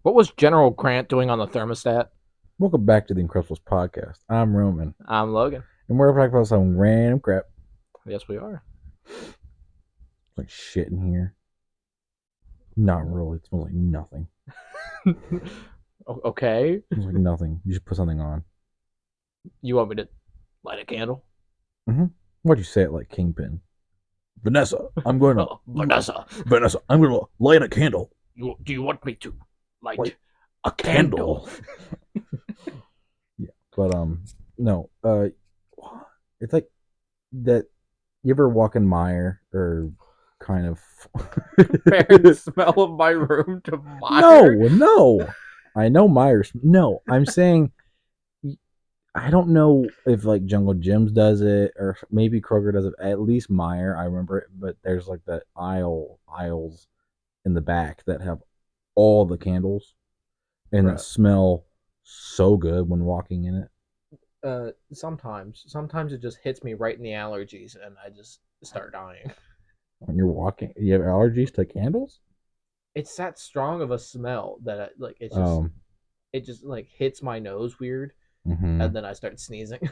What was General Grant doing on the thermostat? Welcome back to the Incredibles podcast. I'm Roman, I'm Logan. and we're talking about some random crap. Yes, we are. Like shit in here. Not really. It smells like nothing. Okay. It smells like nothing. You should put something on. You want me to light a candle? Why'd you say it like Kingpin? Vanessa, I'm going to. Vanessa, I'm going to light a candle. do you want me to light a candle? Yeah, but no. It's like that. You ever walk in Meyer or kind of compare the smell of my room to Meyer? No. I know Myers. No, I'm saying I don't know if like Jungle Gyms does it or maybe Kroger does it. At least Meyer, I remember it. But there's like the aisles in the back that have all the candles and that smell so good when walking in it. Sometimes it just hits me right in the allergies, and I just start dying. When you're walking, you have allergies to candles. It's that strong of a smell that it just like hits my nose weird, and then I start sneezing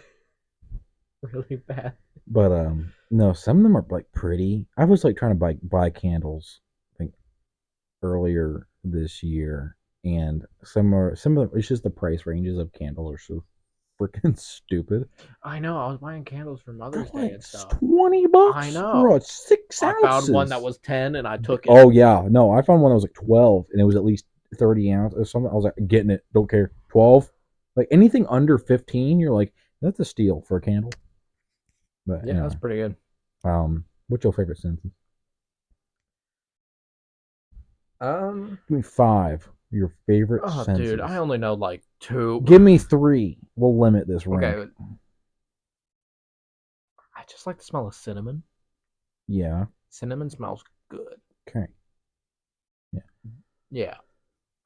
really bad. But no, some of them are like pretty. I was like trying to buy candles, I think earlier this year, and some of them. It's just the price ranges of candles are so freaking stupid. I know. I was buying candles for Mother's Day and stuff. $20 I for know. a 6 I ounces. found one that was 10, and I took it. Oh yeah, no, I found one that was like 12, and it was at least 30 ounces or something. I was like, getting it, don't care. 12, like anything under 15, you're like, that's a steal for a candle. But yeah, that's pretty good. What's your favorite sentence? Um, Give me 5. Your favorite sentences. Dude, I only know like 2. Give me 3. We'll limit this rank. Okay. I just like the smell of cinnamon. Yeah. Cinnamon smells good. Okay. Yeah. Yeah.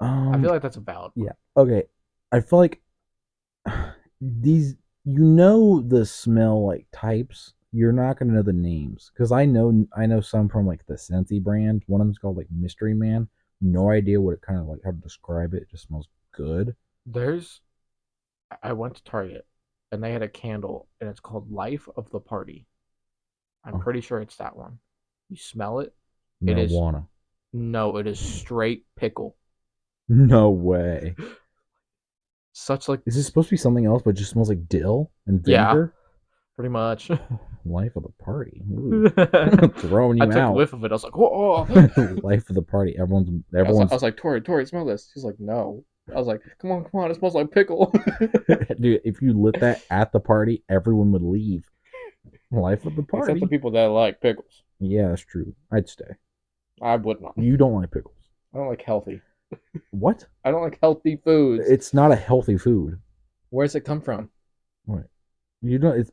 I feel like that's a valid one. Yeah. Okay. I feel like these, the smell like types. You're not gonna know the names because I know some from like the Scentsy brand. One of them's called like Mystery Man. No idea what it kind of like how to describe it. It just smells good. I went to Target and they had a candle and it's called Life of the Party. I'm pretty sure it's that one. You smell it. Marijuana. No, it is straight pickle. No way. Such like. Is this supposed to be something else, but it just smells like dill and vinegar? Yeah, pretty much. Life of the party. Throwing you out. I took a whiff of it. I was like, whoa. Life of the party. Everyone's. I was like, Tori, smell this. She's like, no. I was like, come on, it smells like pickle. Dude, if you lit that at the party, everyone would leave. Life of the party. Except the people that like pickles. Yeah, that's true. I'd stay. I would not. You don't like pickles. I don't like healthy. What? I don't like healthy foods. It's not a healthy food. Where does it come from? What? You don't. It's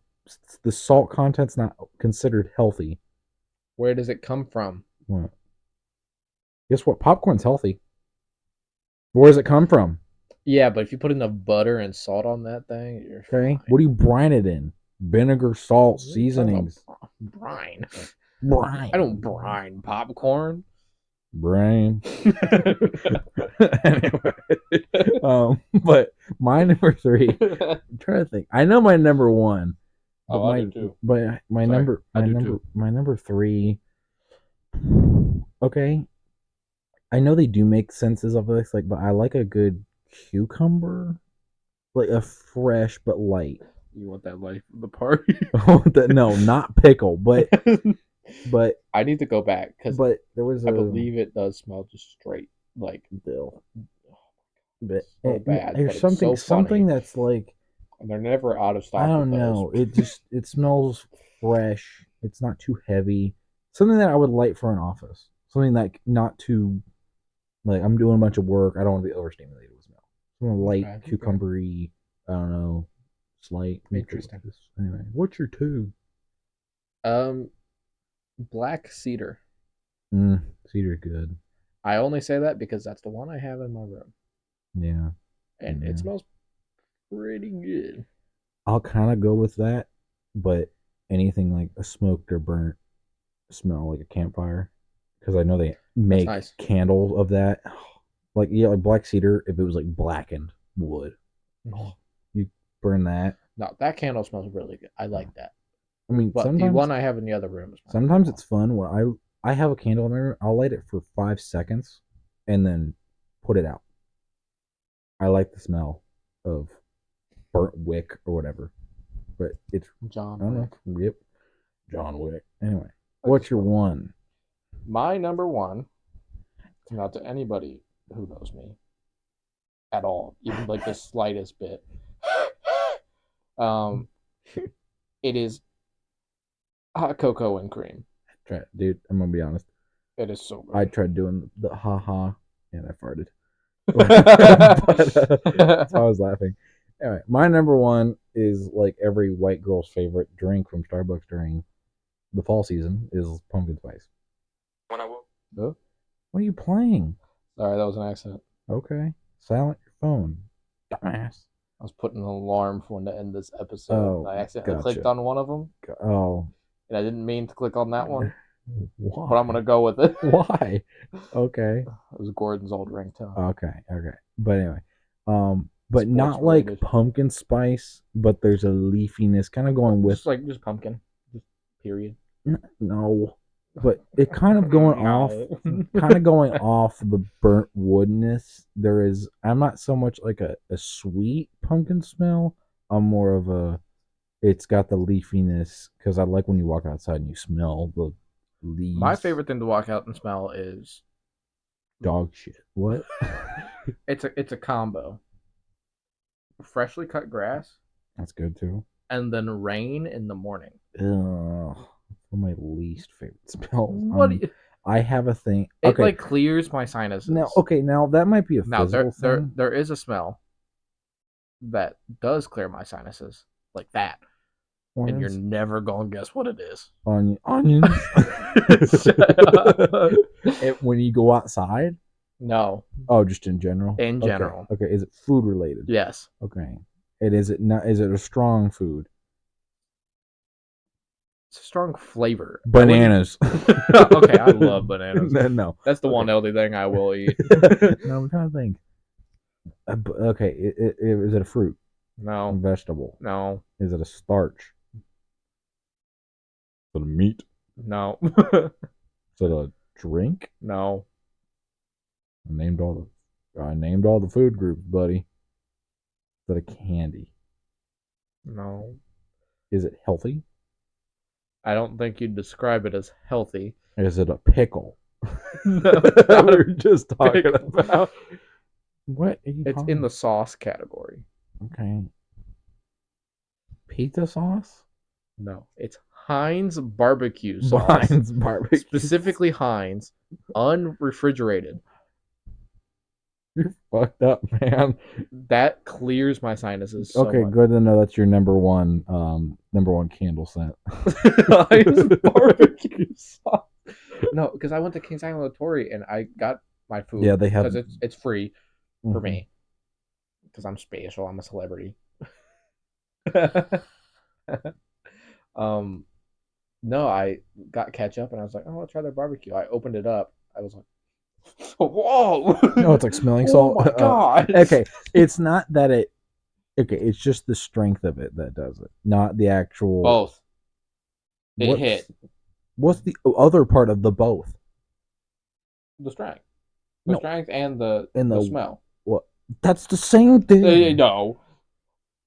the salt content's not considered healthy. Where does it come from? What? Guess what? Popcorn's healthy. Where does it come from? Yeah, but if you put enough butter and salt on that thing, you're okay. Fine. What do you brine it in? Vinegar, salt, seasonings. Brine. Brine. I don't brine popcorn. Brine. Anyway, but my number 3. I'm trying to think. I know my number 1. But I do too. But my number 3. Okay. I know they do make senses of this, like, but I like a good cucumber, like a fresh but light. You want that life of the party? No, not pickle, but I need to go back because there was I believe it does smell just straight like dill. But so bad. There's something that's like, and they're never out of stock. I don't know. It smells fresh. It's not too heavy. Something that I would light for an office. Something like not too, like I'm doing a bunch of work. I don't want to be overstimulated with smell. Something light, cucumbery. I don't know. Slight. Interesting. Anyway, what's your 2? Black cedar. Cedar's good. I only say that because that's the one I have in my room. Yeah. And it smells pretty good. I'll kind of go with that, but anything like a smoked or burnt smell like a campfire, because I know they make candles of that. Like like black cedar. If it was like blackened wood, you burn that. No, that candle smells really good. I like that. I mean, But the one I have in the other room is sometimes it's fun when I have a candle in my room. I'll light it for 5 seconds and then put it out. I like the smell of burnt wick or whatever, but it's John Wick. Yep, John Wick. Anyway, what's your one? My number one, not to anybody who knows me at all, even like the slightest bit. It is hot cocoa and cream. Dude, I'm gonna be honest. It is so good. I tried doing the ha and I farted. But, so I was laughing. Anyway, my number one is like every white girl's favorite drink from Starbucks during the fall season is pumpkin spice. When I woke. Oh, what are you playing? Sorry, that was an accident. Okay, silent your phone, dumbass. I was putting an alarm for when to end this episode. And I accidentally clicked on one of them. Oh, and I didn't mean to click on that one. Why? But I'm gonna go with it. Why? Okay. It was Gordon's old ringtone. Okay. But anyway, but Sports not related. Like pumpkin spice, but there's a leafiness kind of going with just pumpkin, just period. No, but it kind of going off the burnt woodness. I'm not so much like a sweet pumpkin smell. I'm more of a. It's got the leafiness because I like when you walk outside and you smell the leaves. My favorite thing to walk out and smell is dog shit. What? It's a combo. Freshly cut grass. That's good too. And then rain in the morning. Ugh, one of my least favorite smells. What? I have a thing. It like clears my sinuses. Now that might be a physical thing. There is a smell that does clear my sinuses like that. Onions? And you're never gonna guess what it is. Onions. When you go outside? No. Oh, just in general. In general. Okay. Is it food related? Yes. Okay. Is it not? Is it a strong food? It's a strong flavor. Bananas. Okay, I love bananas. No, that's the one healthy thing I will eat. No, I'm trying to think. Okay, is it a fruit? No. A vegetable? No. Is it a starch? Is it a meat? No. Is it a drink? No. I named all the food groups, buddy. Is it a candy? No. Is it healthy? I don't think you'd describe it as healthy. Is it a pickle? No, we were just talking about. What? It's in the sauce category. Okay. Pizza sauce? No, it's Heinz barbecue sauce. Heinz barbecue. Specifically Heinz, unrefrigerated. You're fucked up, man. That clears my sinuses. Okay, much. Good to know that's your number one candle scent. Heinz barbecue sauce. No, because I went to Kings Island Tory and I got my food. Yeah, they have because it's free for me. Because I'm special. I'm a celebrity. No, I got ketchup and I was like, oh, let's try their barbecue. I opened it up. I was like, whoa! No, it's like smelling salt. Oh my god! Okay, it's not that it. Okay, it's just the strength of it that does it, not the actual. Both. It hit. What's the other part of the both? The strength. The strength and the smell. What? That's the same thing. No.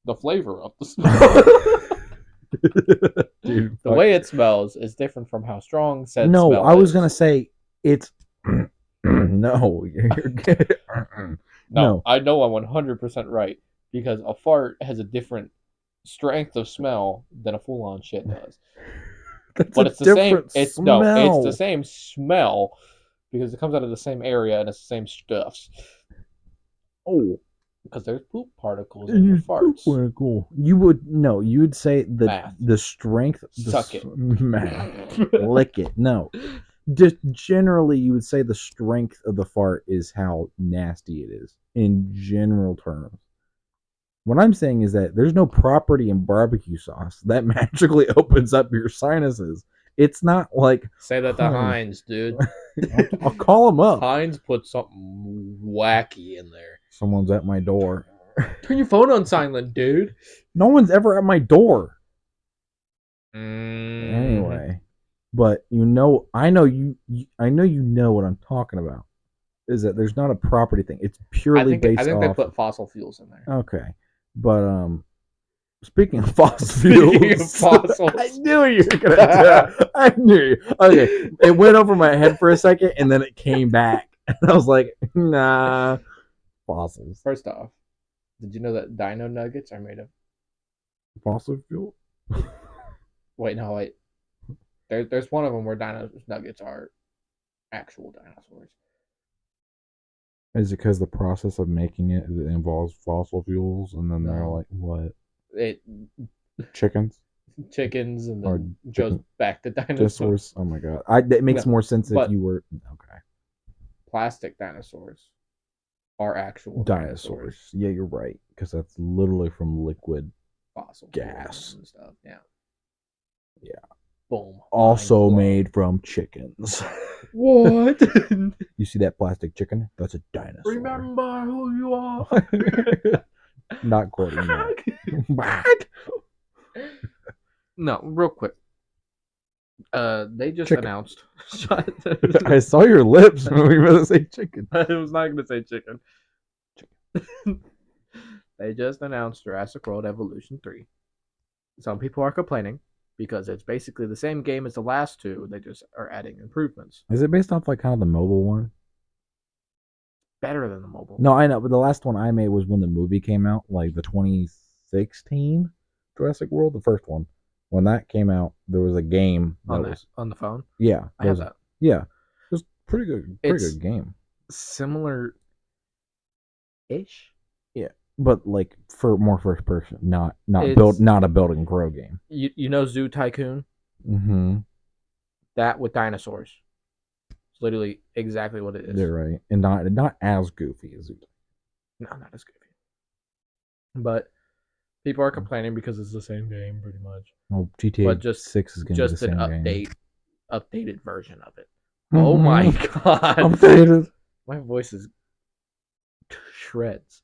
The flavor of the smell. Dude, the way it smells is different from how strong said smell is. I was going to say it's... No. No, I know I'm 100% right because a fart has a different strength of smell than a full-on shit does. But it's the same. It's the same smell because it comes out of the same area and it's the same stuffs. Oh, because there's poop particles in your farts. You would say the strength. Suck it. Lick it. No. Just generally, you would say the strength of the fart is how nasty it is in general terms. What I'm saying is that there's no property in barbecue sauce that magically opens up your sinuses. It's not like Say that to Heinz, dude. I'll call him up. Heinz put something wacky in there. Someone's at my door. Turn your phone on silent, dude. No one's ever at my door. Mm-hmm. Anyway, but I know you know what I'm talking about. Is that there's not a property thing. It's purely based I think off. they put fossil fuels in there. Okay, but speaking of fossil fuels, fossils. I knew you were gonna do it. I knew you. Okay, it went over my head for a second, and then it came back, and I was like, nah, fossils. First off, did you know that dino nuggets are made of Fossil fuel? Wait, no, wait. There's one of them where dino nuggets are actual dinosaurs. Is it because the process of making it involves fossil fuels, and then they're like, what? It Chickens? Chickens, and Or then goes back to dinosaurs. Dinosaurs? Oh my god! It makes more sense if you were okay. Plastic dinosaurs are actual dinosaurs. Yeah, you're right, because that's literally from liquid fossil gas and stuff. Yeah. Yeah. Boom. Also made from chickens. What? You see that plastic chicken? That's a dinosaur. Remember who you are. Not quoting that. No, real quick. They just announced. I saw your lips when we were going to say chicken. I was not going to say chicken. They just announced Jurassic World Evolution 3. Some people are complaining because it's basically the same game as the last two. They just are adding improvements. Is it based off like kind of the mobile one? Better than the mobile. No, I know, but the last one I made was when the movie came out, like the 2016 Jurassic World, the first one. When that came out, there was a game on the phone. Yeah, I have that. Yeah, it was pretty good. Good game. Similar ish. Yeah, but like for more first person, not a build and grow game. You know Zoo Tycoon? Mm-hmm. That with dinosaurs. It's literally exactly what it is. You're right, and not as goofy as Zoo. No, not as goofy. But people are complaining because it's the same game pretty much. Well, GTA 6 is going to be the same game. Updated version of it. Mm-hmm. Oh my god! Updated. My voice is shreds.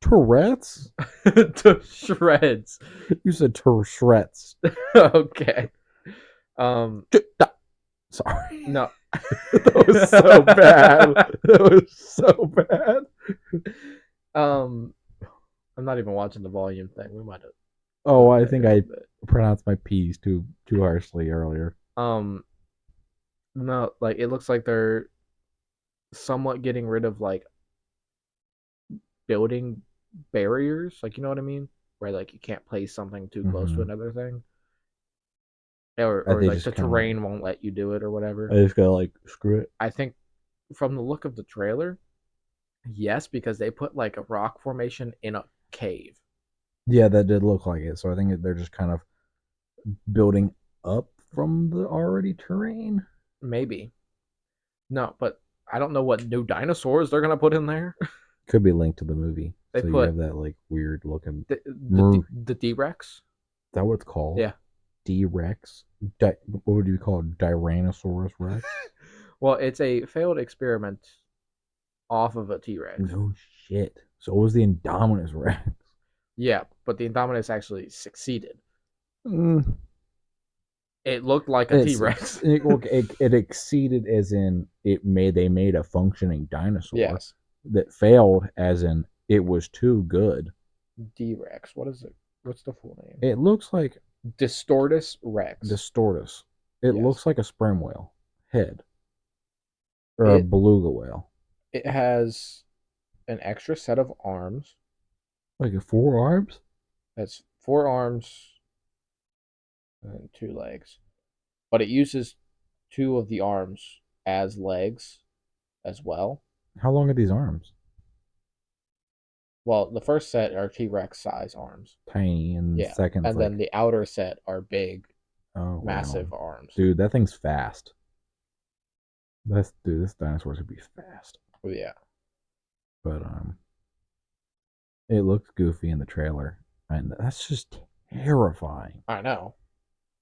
Tourette's? To shreds. You said shreds. Okay. Sorry. No. That was so bad. That was so bad. I'm not even watching the volume thing. We might have. Oh, I think I pronounced my P's too harshly earlier. No, like it looks like they're somewhat getting rid of like building barriers, like you know what I mean, where like you can't place something too close to another thing, or like the terrain won't let you do it or whatever. I just gotta like screw it. I think from the look of the trailer, yes, because they put like a rock formation in a cave. Yeah, that did look like it. So I think they're just kind of building up from the already terrain. Maybe. No, but I don't know what new dinosaurs they're gonna put in there. Could be linked to the movie. They so put you have that like weird looking the D-Rex. Is that what it's called? Yeah. D-Rex. What would you call it? Tyrannosaurus Rex? Well, it's a failed experiment off of a T-Rex. No shit. So it was the Indominus Rex. Yeah, but the Indominus actually succeeded. Mm. It looked like a T-Rex. It exceeded as in they made a functioning dinosaur. Yes. That failed as in it was too good. D-Rex. What is it? What's the full name? It looks like Distortus Rex. Distortus. It looks like a sperm whale head. Or a beluga whale. It has an extra set of arms. Like 4 arms? That's 4 arms and 2 legs. But it uses 2 of the arms as legs as well. How long are these arms? Well, the first set are T-Rex size arms. Tiny, and the second. And then the outer set are big, massive arms. Dude, that thing's fast. This dinosaur's gonna be fast. Yeah. But it looks goofy in the trailer, and that's just terrifying. I know,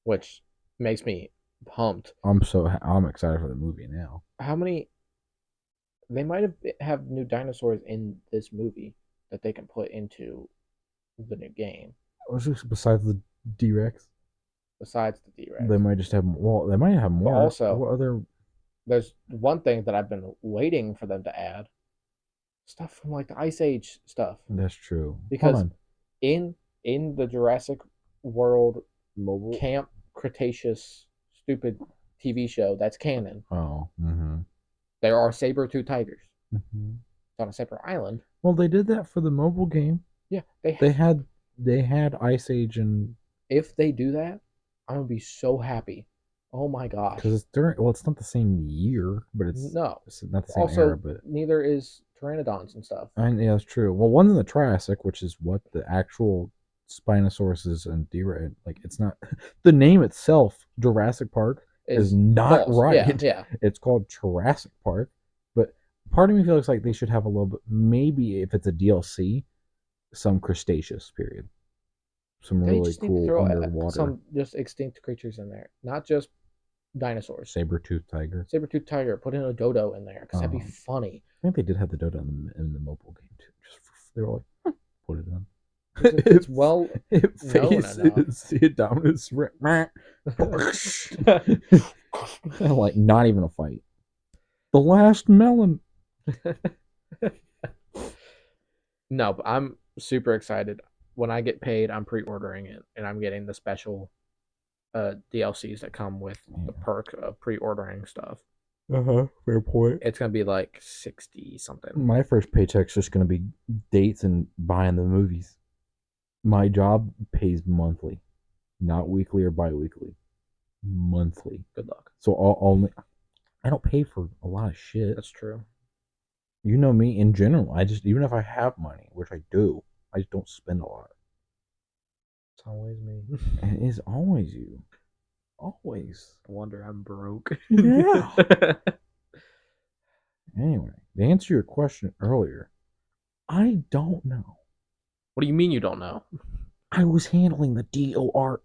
which makes me pumped. I'm excited for the movie now. How many? They might have new dinosaurs in this movie that they can put into the new game. Besides the D-Rex, Besides the T-Rex, they might just have. Well, they might have but more. also What other? there's one thing that I've been waiting for them to add: stuff from like the Ice Age stuff. That's true. Hold Because on. in the Jurassic World Mobile Camp Cretaceous stupid TV show that's canon, Oh. Mm-hmm. there are saber-tooth tigers. Mm-hmm. It's on a separate island. Well, they did that for the mobile game. Yeah, They had Ice Age and if they do that, I'm gonna be so happy. Oh my gosh! because it's during. Well, it's not the same year, but No. it's not the same Also, era. But neither is pteranodons and stuff. yeah, that's true. Well, one's in the Triassic, which is what the actual Spinosaurus and D-Rex. Like, it's not the name itself. Jurassic Park is not false. right. Yeah. It's called Jurassic Park, but part of me feels like they should have a little bit. Maybe if it's a DLC, some Cretaceous period, some They really just need to cool throw underwater some just extinct creatures in there, not just dinosaurs. saber-tooth tiger. Saber-tooth tiger. Put in a dodo in there because that'd be funny. I think they did have the dodo in the mobile game too. They were like, put it in. It's well It known faces it down its like not even a fight. The last melon. No, but I'm super excited. When I get paid, I'm pre-ordering it, and I'm getting the special DLCs that come with the perk of pre-ordering stuff. Fair point. It's gonna be like 60 something. My first paycheck's just gonna be dates and buying the movies. My job pays monthly, not weekly or bi-weekly. Monthly. Good luck. So I don't pay for a lot of shit. That's true. You know me in general. I just, even if I have money, which I do, I just don't spend a lot. It's always me. And it is always you. Always. I wonder I'm broke. Yeah. Anyway, to answer your question earlier, I don't know. What do you mean you don't know? I was handling the DORE.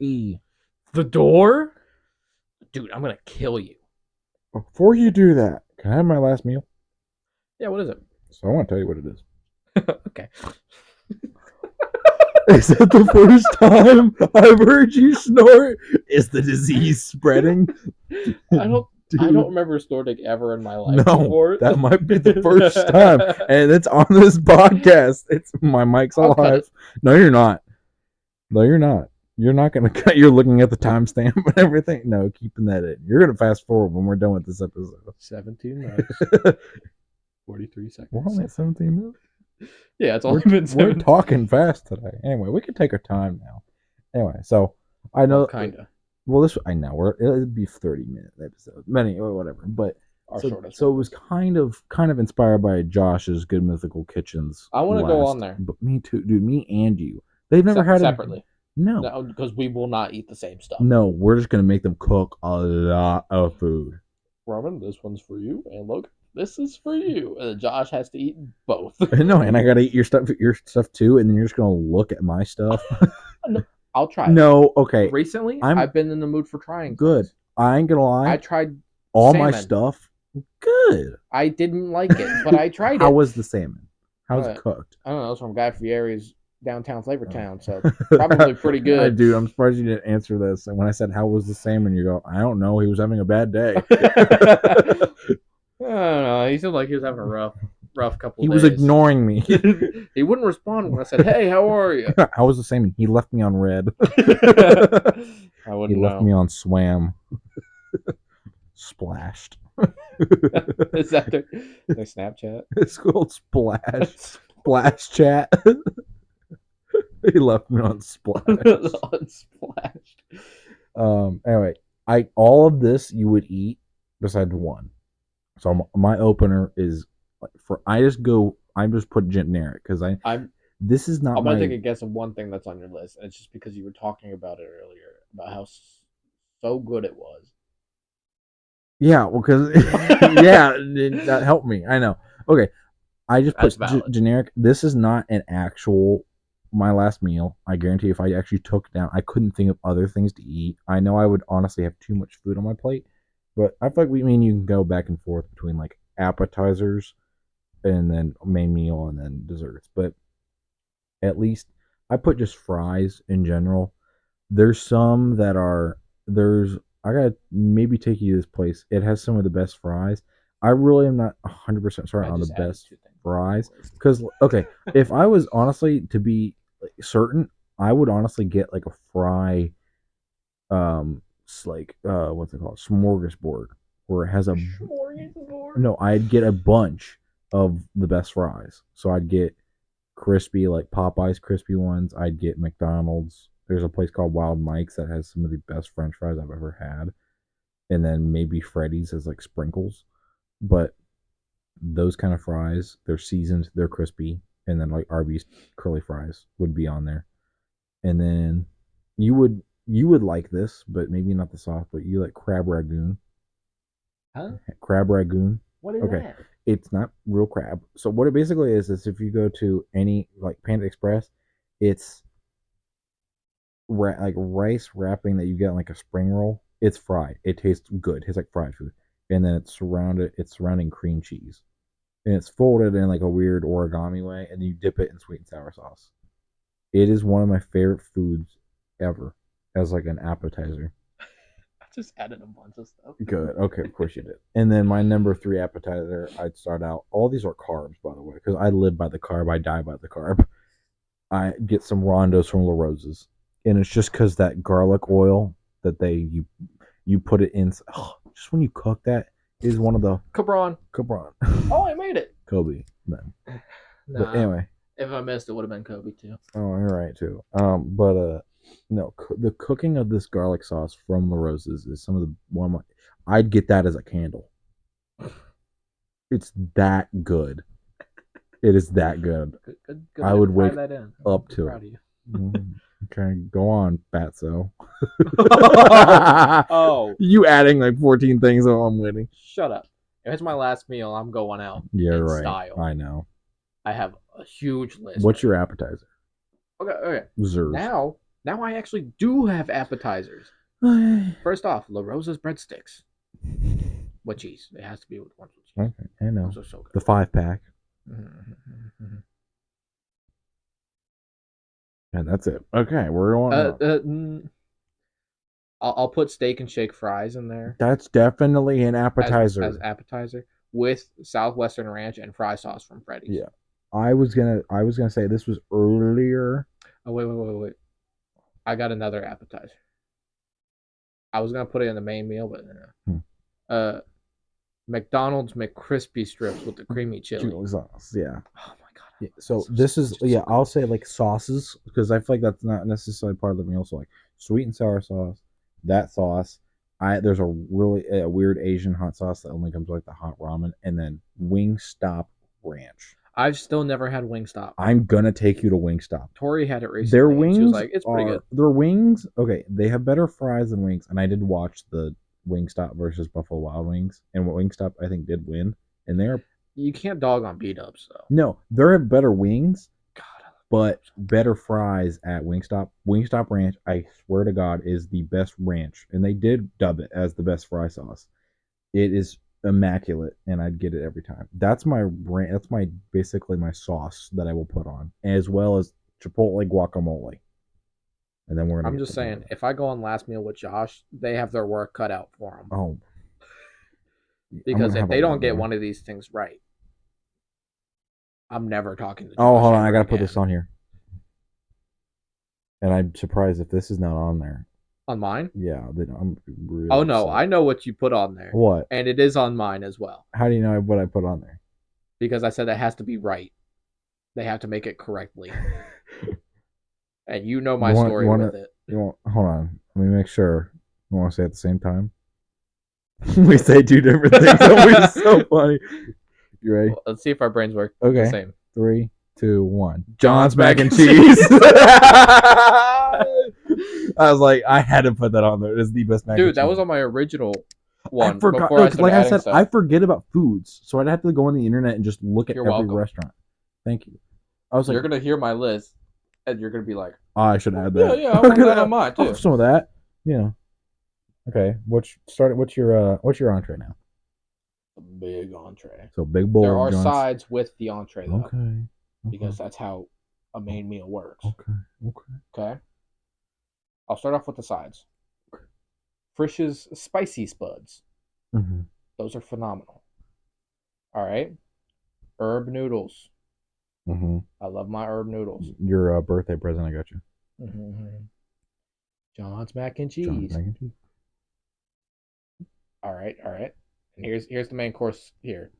The door? Dude, I'm gonna kill you. Before you do that, can I have my last meal? Yeah, what is it? So I want to tell you what it is. Okay. Is it the first time I've heard you snort? Is the disease spreading? I don't remember snorting ever in my life No, before. that might be the first time, and it's on this podcast. It's my mic's alive. No, you're not. No, you're not. You're not gonna cut. You're looking at the timestamp and everything. No, keeping that in. You're gonna fast forward when we're done with this episode. 17 minutes. 43 seconds. We're only at 17 minutes. Yeah, it's only been 7. We're talking fast today. Anyway, we can take our time now. Anyway, so I know kinda. Well, I know it'd be 30-minute episode, many or whatever. But so it was kind of inspired by Josh's Good Mythical Kitchens. I want to go on there. But me too, dude. Me and you. They've never had separately. No, because we will not eat the same stuff. No, we're just gonna make them cook a lot of food. Roman, this one's for you, and look, this is for you. And Josh has to eat both. No, and I gotta eat your stuff too, and then you're just gonna look at my stuff. No, I'll try. No, okay. Recently, I've been in the mood for trying. Good. Things. I ain't gonna lie. I tried all salmon. My stuff. Good. I didn't like it, but I tried it. How was the salmon? How's it cooked? I don't know. It's from Guy Fieri's downtown Flavor Town, so probably pretty good. Dude, I'm surprised you didn't answer this. And when I said how was the salmon, you go, I don't know. He was having a bad day. I don't know. He seemed like he was having a rough couple. He was ignoring me. He wouldn't respond when I said, "Hey, how are you?" How was the salmon? He left me on red. I wouldn't. He left me on swam. Splashed. Is that their Snapchat? It's called Splash. Splash chat. He left me on Splash. Unsplashed. Anyway, all of this you would eat besides one. So my opener is I'm just put generic because this is not. I'm gonna take a guess of one thing that's on your list, and it's just because you were talking about it earlier about how so good it was. Yeah, well, because that helped me. I know. Okay, I just put generic. This is not an actual my last meal, I guarantee if I actually took down, I couldn't think of other things to eat. I know I would honestly have too much food on my plate, but I feel like we mean you can go back and forth between like appetizers and then main meal and then desserts. But at least I put just fries in general. There's some that are there's I gotta maybe take you to this place. It has some of the best fries. I really am not 100% certain on the best fries because okay, if I was honestly to be certain, I would honestly get like a fry, like what's it called, smorgasbord, where it has a no. I'd get a bunch of the best fries, so I'd get crispy, like Popeyes crispy ones. I'd get McDonald's. There's a place called Wild Mike's that has some of the best French fries I've ever had, and then maybe Freddy's as like sprinkles. But those kind of fries, they're seasoned, they're crispy, and then like Arby's curly fries would be on there. And then you would like this, but maybe not the sauce, but you like crab ragoon. Huh? Crab ragoon. What is that? It's not real crab. So what it basically is if you go to any like Panda Express, it's like rice wrapping that you get in like a spring roll. It's fried. It tastes good. It tastes like fried food, and then it's surrounding cream cheese, and it's folded in like a weird origami way, and you dip it in sweet and sour sauce. It is one of my favorite foods ever as like an appetizer. I just added a bunch of stuff. Good. Okay, of course you did. And then my number 3 appetizer, I'd start out. All these are carbs, by the way, because I live by the carb. I die by the carb. I get some rondos from La Rosa's, and it's just because that garlic oil that you put it in. Oh, just when you cook that is one of the Cabron. Oh, I made it. Kobe. Then. Nah, but anyway, if I missed, it would have been Kobe too. Oh, you're right too. But no, the cooking of this garlic sauce from La Rosa's is some of the one of my. I'd get that as a candle. It's that good. It is that good. Good I would wake that in. up to it. Okay, go on, Fatso. Oh, you adding like 14 things while I'm waiting. Shut up. If it's my last meal, I'm going out. Yeah, in right. Style. I know. I have a huge list. What's your appetizer? Okay. Zers. Now I actually do have appetizers. First off, La Rosa's breadsticks. With cheese. It has to be with one with cheese. Okay, I know. Those are so good. The 5-pack. And that's it. Okay, we're going. I'll put steak and shake fries in there. That's definitely an appetizer. As appetizer with Southwestern Ranch and fry sauce from Freddy's. Yeah, I was gonna say this was earlier. Oh wait! I got another appetizer. I was gonna put it in the main meal, but McDonald's McCrispy strips with the creamy chili sauce. Yeah. Oh my god. Yeah, so this is I'll say like sauces because I feel like that's not necessarily part of the meal. So like sweet and sour sauce, that sauce. There's a really weird Asian hot sauce that only comes with like the hot ramen, and then Wingstop ranch. I've still never had Wingstop. I'm gonna take you to Wingstop. Tori had it recently. Their wings, she was like, it's pretty good. Their wings, okay, they have better fries than wings, and I did watch the Wingstop versus Buffalo Wild Wings, and Wingstop I think did win, and they're you can't dog on beat-ups though. No, they have better wings, but better fries at Wingstop. Wingstop ranch, I swear to God, is the best ranch, and they did dub it as the best fry sauce. It is immaculate, and I'd get it every time. That's my basically my sauce that I will put on, as well as Chipotle guacamole. And then I'm just saying, if I go on last meal with Josh, they have their work cut out for them. Oh, because if they don't get one of these things right, I'm never talking to Josh. Oh, hold on, I gotta put this on here. And I'm surprised if this is not on there. On mine? Yeah, I'm really Oh no, upset. I know what you put on there. What? And it is on mine as well. How do you know what I put on there? Because I said it has to be right. They have to make it correctly. And you know my story with it. Hold on. Let me make sure. You want to say it at the same time? We say two different things. It's so funny. You ready? Well, let's see if our brains work the same. 3, 2, 1. John's mac and cheese. I was like, I had to put that on there. It is the best mac and cheese. Dude, that was on my original one. I forgot. Like I said, I forget about foods, so I'd have to go on the internet and just look at every restaurant. Thank you. I was like, you're gonna hear my list. and you're gonna be like, I should add yeah, that. yeah, I want that on mine I'll too. have some of that. Yeah. Okay. What's your entree now? A big entree. So big bowl There of are joints. sides with the entree though, Okay. Okay. because that's how a main meal works. Okay. Okay. Okay, I'll start off with the sides. Frisch's spicy spuds. Mm-hmm. Those are phenomenal. All right, herb noodles. Mm-hmm. I love my herb noodles. Your birthday present, I got you. Mm-hmm. John's mac and John's cheese. mac and cheese. All right, all right. And here's the main course here.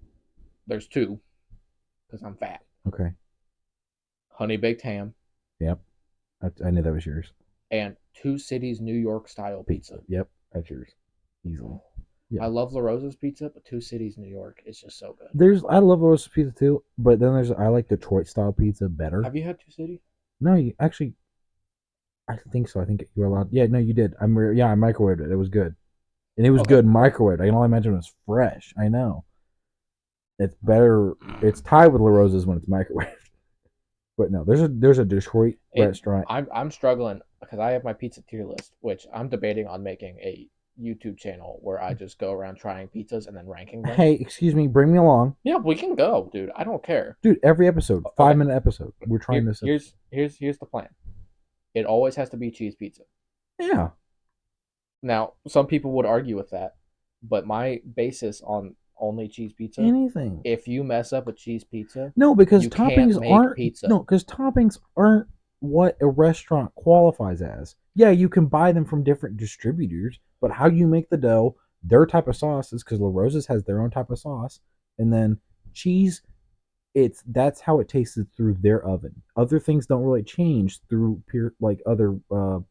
There's two because I'm fat. Okay. Honey baked ham Yep. I knew that was yours. and Two Cities New York style pizza. Yep. That's yours. Easily. Yeah. I love La Rosa's pizza, but Two Cities New York is just so good. I love roast pizza too, but then I like Detroit style pizza better. Have you had Two Cities? No, actually, I think so. I think you were allowed. Yeah, no, you did. I microwaved it. It was good, and it was good microwaved. I can only imagine it was fresh. I know. It's better. It's tied with La Rosa's when it's microwaved. But no, there's a Detroit restaurant. I'm struggling because I have my pizza tier list, which I'm debating on making a YouTube channel where I just go around trying pizzas and then ranking them. Hey, excuse me, bring me along. Yeah, we can go, dude. I don't care. Dude, every episode, 5-minute episode. We're trying this. Here's the plan. It always has to be cheese pizza. Yeah. Now, some people would argue with that, but my basis on only cheese pizza. Anything. If you mess up a cheese pizza, no, because toppings aren't pizza. No, because toppings aren't what a restaurant qualifies as. Yeah, you can buy them from different distributors, but how you make the dough, their type of sauce is because La Rosa's has their own type of sauce, and then cheese, that's how it tasted through their oven. Other things don't really change through like other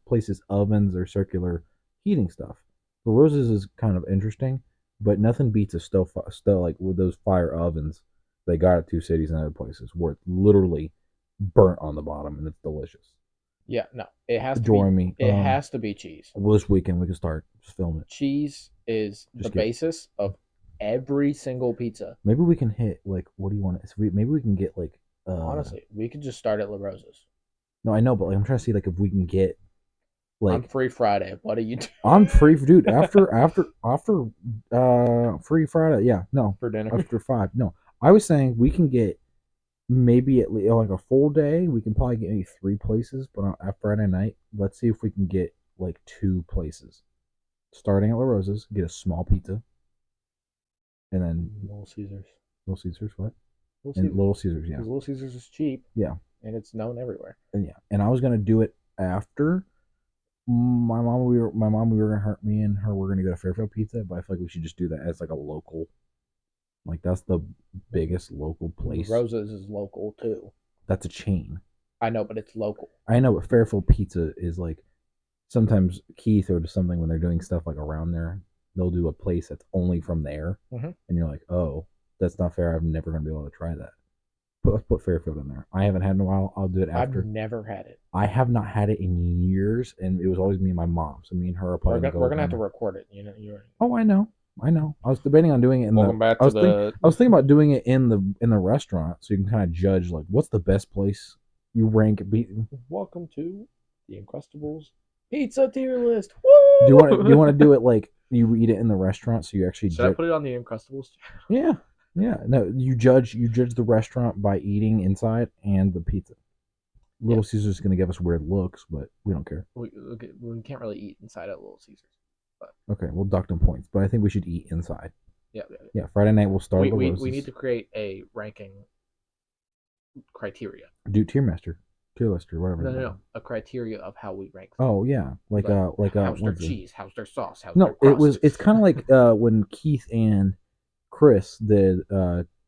places ovens or circular heating stuff. La Rosa's is kind of interesting, but nothing beats a still like with those fire ovens they got at Two Cities and other places where it's literally burnt on the bottom and it's delicious. Yeah, no, it has to Join be. me. It has to be cheese. Well, this weekend we can start film it. Cheese is the basis of every single pizza. Maybe we can hit like, what do you want? Maybe we can get like. Honestly, we could just start at La Rosa's. No, I know, but like, I'm trying to see like if we can get. Like, I'm free Friday. What are you doing? I'm free, dude. After free Friday. Yeah, no. For dinner. After 5. No, I was saying we can get maybe at least like a full day. We can probably get maybe 3 places, but on Friday night, let's see if we can get like 2 places. Starting at La Rosa's, get a small pizza, and then Little Caesars. Little Caesars, what? Little Caesars, yeah. Because Little Caesars is cheap. Yeah, and it's known everywhere. And I was gonna do it after my mom. We were gonna me and her. We're gonna go to Fairfield Pizza, but I feel like we should just do that as like a local. Like that's the biggest local place. Rosa's is local too. That's a chain. I know, but it's local. I know, but Fairfield Pizza is like sometimes Keith or something when they're doing stuff like around there, they'll do a place that's only from there, and you're like, oh, that's not fair. I'm never gonna be able to try that. Let's put Fairfield in there. I haven't had it in a while. I'll do it after. I've never had it. I have not had it in years, and it was always me and my mom. So me and her are probably we're gonna have to record it. You know, Oh, I know. I was debating on doing it in Welcome back to I was thinking about doing it in the restaurant, so you can kind of judge like what's the best place you rank. Welcome to the Uncrustables pizza tier list. Woo! Do you want to do it like you eat it in the restaurant, so you actually should I put it on the Uncrustables? Yeah. Yeah, no, you judge the restaurant by eating inside and the pizza. Little Caesars is going to give us weird looks, but we don't care. We can't really eat inside at Little Caesars. But. Okay, we'll dock them points, but I think we should eat inside. Yeah. Yeah, Friday night we'll start. We need to create a ranking criteria. Do tier list or whatever. No, a criteria of how we rank them. Oh yeah, like how's their cheese, how's their sauce, how's their crust? It's kind of like when Keith and Chris did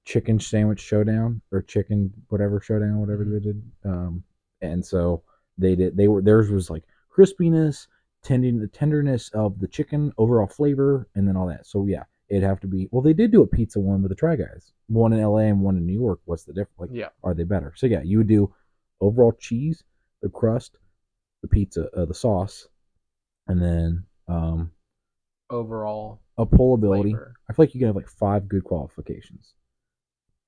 chicken sandwich showdown or chicken whatever showdown, whatever they did. And so theirs was like crispiness, the tenderness of the chicken, overall flavor, and then all that. So yeah, it'd have to be. Well, they did do a pizza one with the Try Guys, one in LA and one in New York. What's the difference? Like, yeah, are they better? So yeah, you would do overall cheese, the crust, the pizza, the sauce, and then overall pullability. Flavor. I feel like you can have like 5 good qualifications.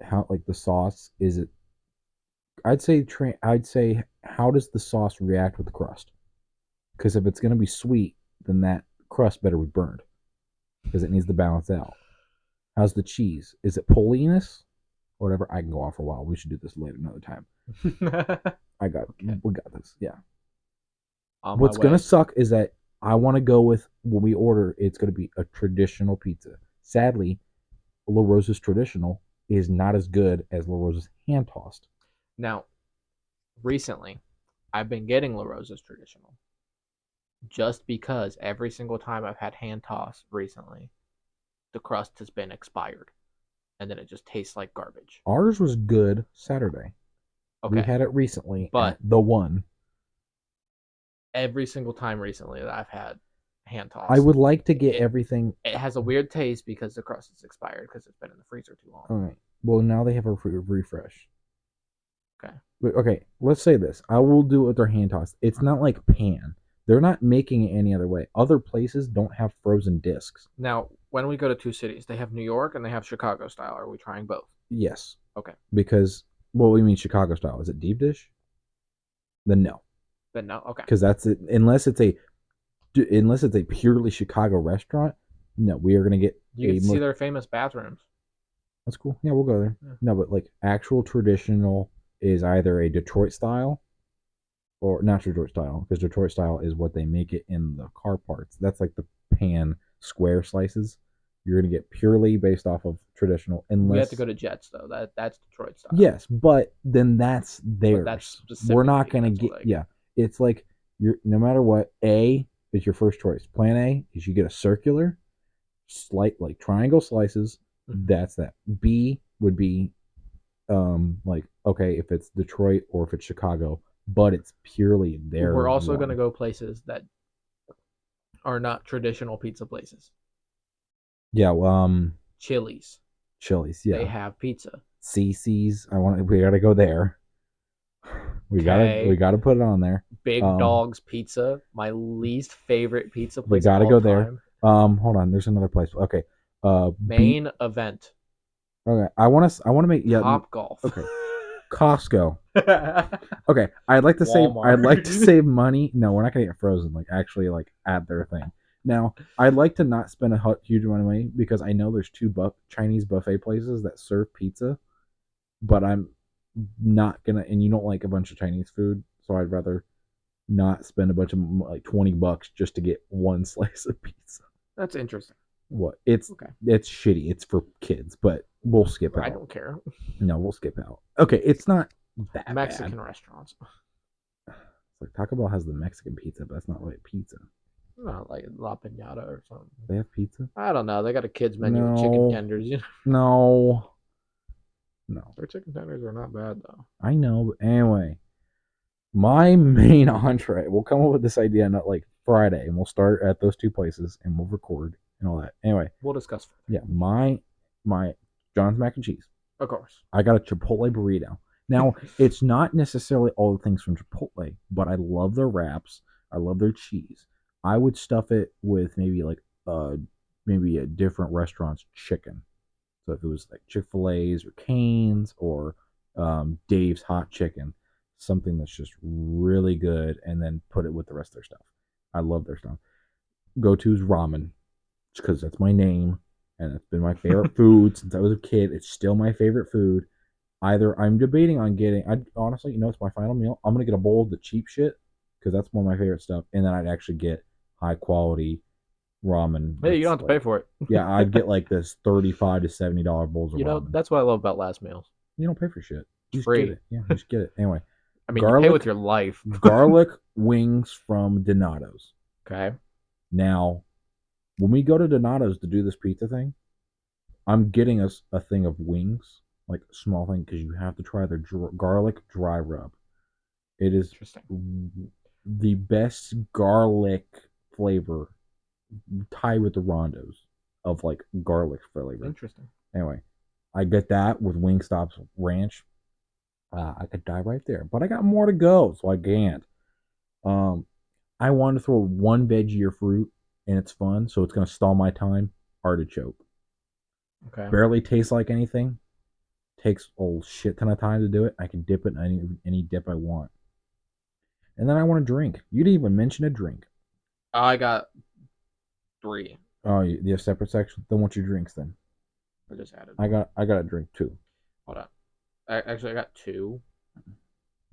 How like the sauce is it? I'd say how does the sauce react with the crust? Because if it's going to be sweet, then that crust better be burned because it needs to balance out. How's the cheese? Is it poliness? Whatever. I can go on for a while. We should do this later another time. We got this. Yeah. On my What's going to way. suck is that I want to go with when we order, it's going to be a traditional pizza. Sadly, La Rosa's traditional is not as good as La Rosa's hand tossed. Now, recently, I've been getting La Rosa's traditional just because every single time I've had hand toss recently, the crust has been expired and then it just tastes like garbage. Ours was good Saturday. We Okay. had it recently But at the one. every single time recently that I've had hand toss, I would like to get everything. it has a weird taste because the crust is expired because it's been in the freezer too long. All right. Well, now they have a refresh. Okay. Okay, let's say this. I will do it with their hand toss. It's not like pan. They're not making it any other way. Other places don't have frozen discs. Now, when we go to two cities, they have New York and they have Chicago style. Are we trying both? Yes. Okay. Because, well, we mean Chicago style. Is it deep dish? Then no. Then no. Okay. Because that's it. Unless it's a purely Chicago restaurant, no, we are gonna get. You get to see their famous bathrooms. That's cool. Yeah, we'll go there. Yeah. No, but like actual traditional is either a Detroit style or not Detroit style, because Detroit style is what they make it in the car parts. That's like the pan square slices. You're gonna get purely based off of traditional, unless we have to go to Jets though. That's Detroit style. Yes, but then that's theirs. That's We're not gonna get yeah. It's like you're no matter what. A is your first choice. Plan A is you get a circular, like triangle slices. Mm-hmm. That's that. B would be like okay if it's Detroit or if it's Chicago, but it's purely there. We're also gonna go places that are not traditional pizza places. Yeah, well, Chili's. Chili's, yeah. They have pizza. CC's. We gotta go there. We gotta put it on there. Big Dog's Pizza, my least favorite pizza place. We gotta go there. Hold on. There's another place. Okay. Main event. Okay. I want to make Top Golf. Okay. Costco. Okay. I'd like to save money. No, we're not gonna get frozen. Like actually, like add their thing. Now, I'd like to not spend a huge amount of money because I know there's two Chinese buffet places that serve pizza, but I'm not gonna. And you don't like a bunch of Chinese food, so I'd rather not spend a bunch of like $20 just to get one slice of pizza. That's interesting. What? It's shitty. It's for kids, but we'll skip out. I don't care. No, we'll skip out. Okay, it's not that Mexican bad. Restaurants. It's like Taco Bell has the Mexican pizza, but that's not really pizza. Not like La Piñata or something. They have pizza? I don't know. They got a kids menu with chicken tenders. You know? No. Their chicken tenders are not bad though. I know, but anyway, my main entree. We'll come up with this idea not like Friday, and we'll start at those two places, and we'll record and all that. Anyway, we'll discuss further. Yeah, my John's mac and cheese. Of course. I got a Chipotle burrito. Now, it's not necessarily all the things from Chipotle, but I love their wraps. I love their cheese. I would stuff it with maybe a different restaurant's chicken. So if it was like Chick-fil-A's or Cane's or Dave's Hot Chicken, something that's just really good, and then put it with the rest of their stuff. I love their stuff. Go-to's ramen, because that's my name, and it's been my favorite food since I was a kid. It's still my favorite food. Either I'm debating on getting, honestly, it's my final meal. I'm going to get a bowl of the cheap shit, because that's one of my favorite stuff, and then I'd actually get high quality ramen. Hey, you don't have to pay for it. Yeah, I'd get like this $35 to $70 bowls of ramen. That's what I love about last meals. You don't pay for shit. You free. Get it. Yeah, you just get it. Anyway. I mean, you pay with your life. Garlic wings from Donato's. Okay. Now, when we go to Donato's to do this pizza thing, I'm getting us a thing of wings, like a small thing, because you have to try their garlic dry rub. It is the best garlic flavor tied with the Rondos of like garlic flavor. Interesting. Anyway, I get that with Wingstop's ranch. I could die right there, but I got more to go, so I can't. I wanted to throw one veggie or fruit, and it's fun, so it's gonna stall my time. Artichoke. Okay. Barely tastes like anything. Takes a shit ton of time to do it. I can dip it in any dip I want. And then I want a drink. You didn't even mention a drink. I got 3. Oh, you have separate sections. Then what's your drinks then? I just added. I got a drink too. Hold on. Actually, I got 2.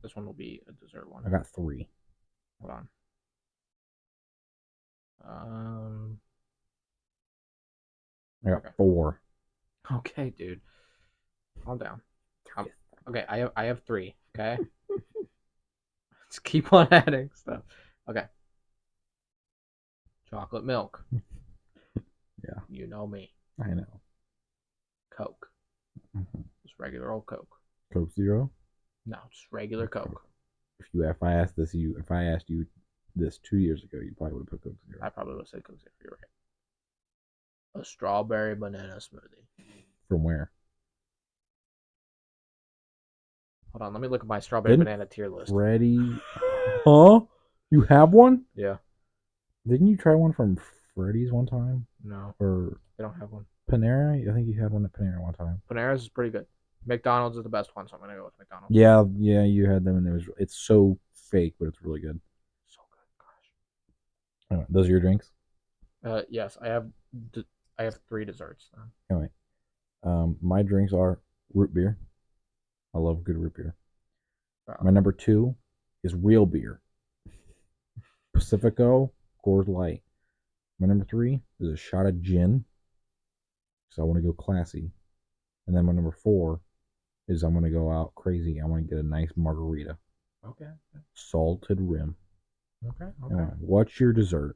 This one will be a dessert one. I got 3. Hold on. I got 4. Okay, dude. Calm down. Okay, I have 3. Okay. Let's keep on adding stuff. Okay. Chocolate milk. Yeah. You know me. I know. Coke. Mm-hmm. Just regular old Coke. Coke Zero? No, just regular Coke. If I asked you this 2 years ago, you probably would have put Coke Zero. I probably would have said Coke Zero. You're right. A strawberry banana smoothie. From where? Hold on, let me look at my strawberry banana tier list. Freddy. Huh? You have one? Yeah. Didn't you try one from Freddy's one time? No. Or they don't have one. Panera? I think you had one at Panera one time. Panera's is pretty good. McDonald's is the best one, so I'm gonna go with McDonald's. Yeah, you had them, and it's so fake, but it's really good. So good, gosh. Those are your drinks? Yes, I have 3 desserts. Anyway, my drinks are root beer. I love good root beer. My number 2 is real beer. Pacifico, Coors Light. My number 3 is a shot of gin. So I want to go classy. And then my number 4 is I'm going to go out crazy. I want to get a nice margarita. Okay. Salted rim. Okay. Anyway, what's your dessert?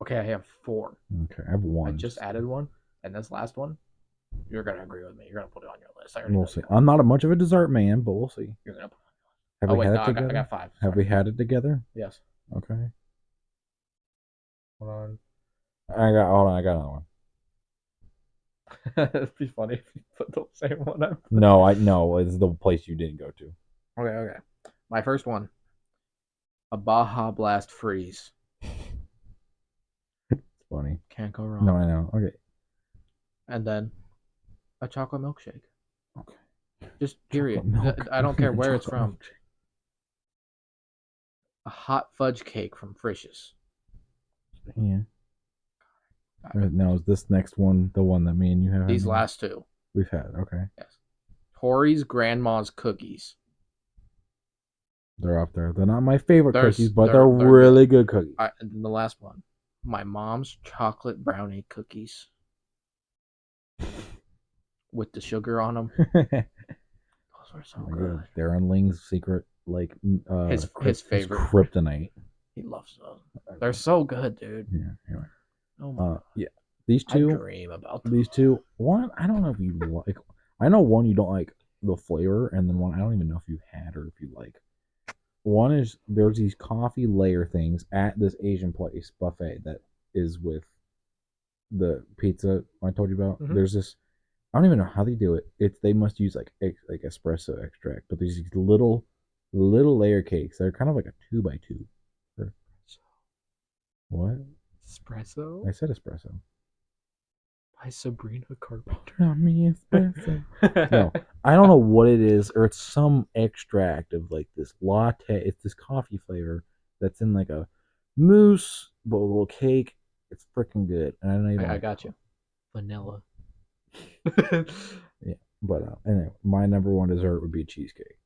Okay, I have 4. Okay, I have 1. I just added 1, and this last one, you're gonna agree with me. You're gonna put it on your list. We'll see. I'm not much of a dessert man, but we'll see. You're gonna put it on your list. Have we had it together? I got 5. Sorry. Have we had it together? Yes. Okay. Hold on. I got another one. It'd be funny if you put the same one up. No, it's the place you didn't go to. Okay. My first one, a Baja Blast Freeze. It's funny. Can't go wrong. No, I know. Okay. And then a chocolate milkshake. Okay. Just period. I don't care where it's from. A hot fudge cake from Frisch's. Yeah. Now is this next one the one that me and you have? These last 2 we've had. Okay. Yes. Tori's Grandma's Cookies. They're up there. They're not my favorite cookies, but they're really good cookies. And then the last one, my mom's chocolate brownie cookies with the sugar on them. Those are so good. Darren Ling's secret, like his favorite kryptonite. He loves those. They're so good, dude. Yeah. Anyway. Oh my God. Yeah. These 2. I dream about them. These 2. One, I don't know if you like. I know one you don't like the flavor, and then one I don't even know if you had or if you like. One is there's these coffee layer things at this Asian place buffet that is with the pizza I told you about. Mm-hmm. There's this. I don't even know how they do it. They must use like espresso extract, but there's these little layer cakes. They're kind of like a 2x2. What? Espresso? I said espresso. By Sabrina Carpenter. Not me, espresso. No, I don't know what it is, or it's some extract of like this latte. It's this coffee flavor that's in like a mousse, but a little cake. It's freaking good. And I know I got you. Vanilla. Yeah, but anyway, my number 1 dessert would be cheesecake.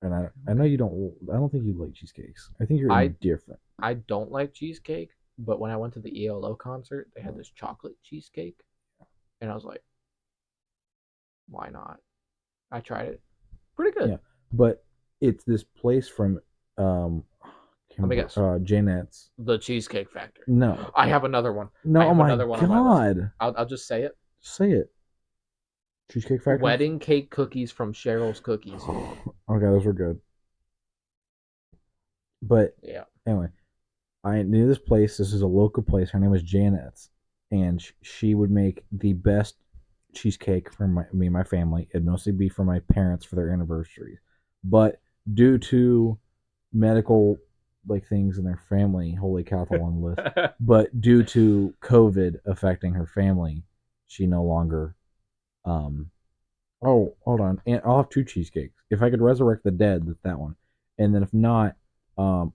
And I know you don't. I don't think you like cheesecakes. I think you're indifferent. I don't like cheesecake, but when I went to the ELO concert, they had this chocolate cheesecake, and I was like, "Why not?" I tried it, pretty good. Yeah, but it's this place from let me guess. Janet's. The Cheesecake Factory. No, I have another one. No, oh my God! I'll just say it. Say it. Cheesecake Factory. Wedding cake cookies from Cheryl's Cookies. Okay, those were good. But yeah. Anyway, I knew this place. This is a local place. Her name was Janet's, and she would make the best cheesecake for me and my family. It'd mostly be for my parents for their anniversaries, but due to medical things in their family, holy cow, it's a long list. But due to COVID affecting her family, she no longer. Oh, hold on. And I'll have 2 cheesecakes. If I could resurrect the dead, that's that one. And then if not,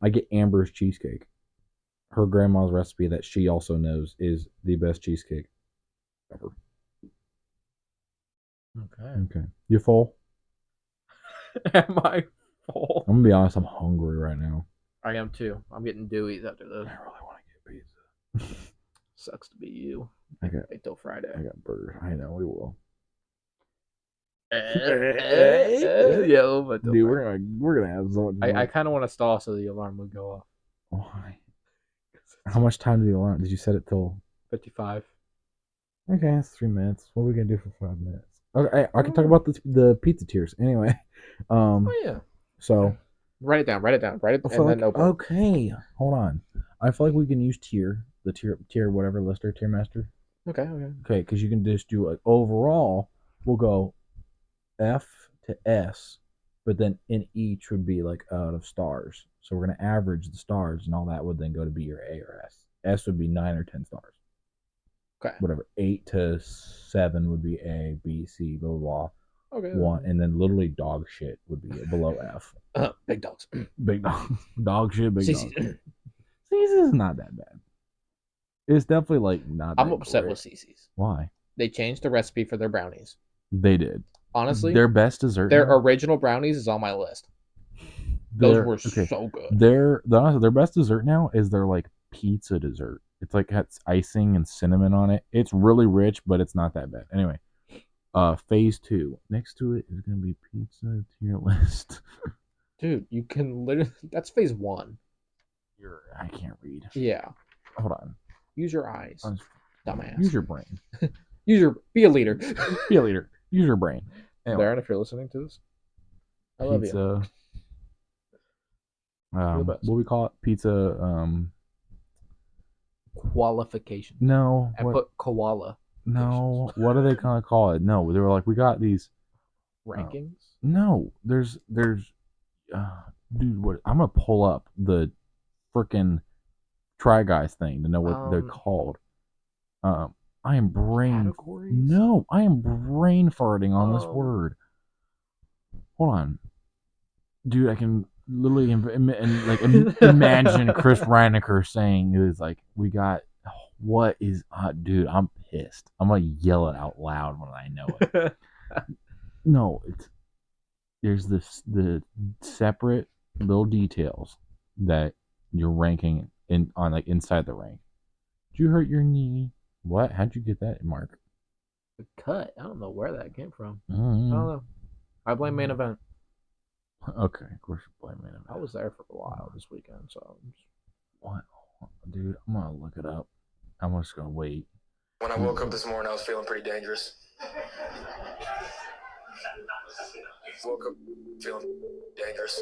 I get Amber's cheesecake. Her grandma's recipe that she also knows is the best cheesecake ever. Okay. You full? Am I full? I'm gonna be honest. I'm hungry right now. I am too. I'm getting dewy after this. I really want to get pizza. Sucks to be you. I got Wait till Friday. I got burgers. I know we will. Yo, but Dude, we're gonna have so much fun. I kind of want to stall so the alarm would go off. Why? How much time did the alarm? Did you set it till 55? Okay, that's 3 minutes. What are we gonna do for 5 minutes? Okay, I can talk about the pizza tiers anyway. Oh yeah. So write it down. Write it down. Write it I in feel that like notebook. okay, hold on. I feel like we can use the tier whatever lister tier master. Okay. Okay, because you can just do like overall. We'll go F to S, but then in each would be like out of stars. So we're gonna average the stars, and all that would then go to be your A or S. S would be 9 or 10 stars. Okay. Whatever. 8 to 7 would be A, B, C, blah blah blah. Okay. One, and then literally dog shit would be below F. Big dogs. Big dog. Dog shit. Big dog. CC's. CC's is not that bad. It's definitely like not. I'm upset with CC's. Why? They changed the recipe for their brownies. They did. Honestly, their best dessert. Their original brownies is on my list. Those were so good. Their best dessert now is their like pizza dessert. It's like has icing and cinnamon on it. It's really rich, but it's not that bad. Anyway, phase 2. Next to it is gonna be pizza tier list. Dude, you can literally. That's phase 1. I can't read. Yeah. Hold on. Use your eyes, dumbass. Use your brain. Be a leader. Be a leader. Use your brain. Anyway. Darren, if you're listening to this, I love you. What do we call it? Pizza. Qualification. No. I put koala. No. What do they kind of call it? No, they were like, we got these rankings. No, there's dude. What? I'm gonna pull up the freaking Try Guys thing to know what they're called. I am brain. Categories? No, I am brain farting on this word. Hold on, dude. I can literally imagine Chris Reinecker saying it was like, we got what is dude, I'm pissed. I'm gonna yell it out loud when I know it. No, there's the separate little details that you're ranking on like inside the rank. Did you hurt your knee? What? How'd you get that, Mark? The cut. I don't know where that came from. I don't know. I blame main event. Okay, of course you blame main event. I was there for a while this weekend, so what? Dude, I'm gonna look it up. I'm just gonna wait. When I woke up this morning, I was feeling pretty dangerous. Woke up feeling dangerous.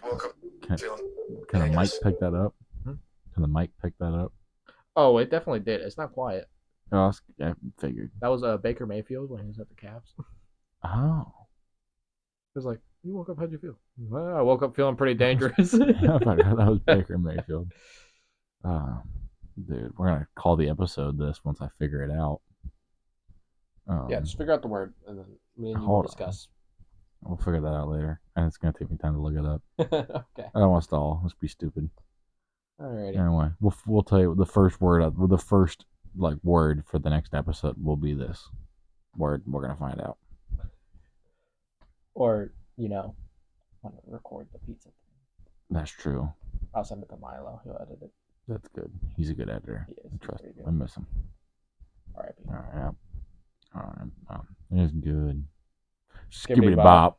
Woke up feeling Can the mic dangerous. pick that up? Can the mic pick that up? Oh, it definitely did. It's not quiet. Oh, I figured. That was Baker Mayfield when he was at the Cavs. Oh. It was like, you woke up, how'd you feel? Well, I woke up feeling pretty dangerous. I forgot that was Baker Mayfield. Dude, we're gonna call the episode this once I figure it out. Yeah, just figure out the word, and then me and you will discuss. We'll figure that out later, and it's gonna take me time to look it up. Okay. I don't want to stall. Let's be stupid. Alrighty. Anyway, we'll tell you the first word. The first word for the next episode will be this word. We're gonna find out. Or want to record the pizza thing. That's true. I'll send it to Milo. He'll edit it. That's good. He's a good editor. He is. I trust him. I miss him. R.I.P. All right. It's good. Skibbity Skibbity bop.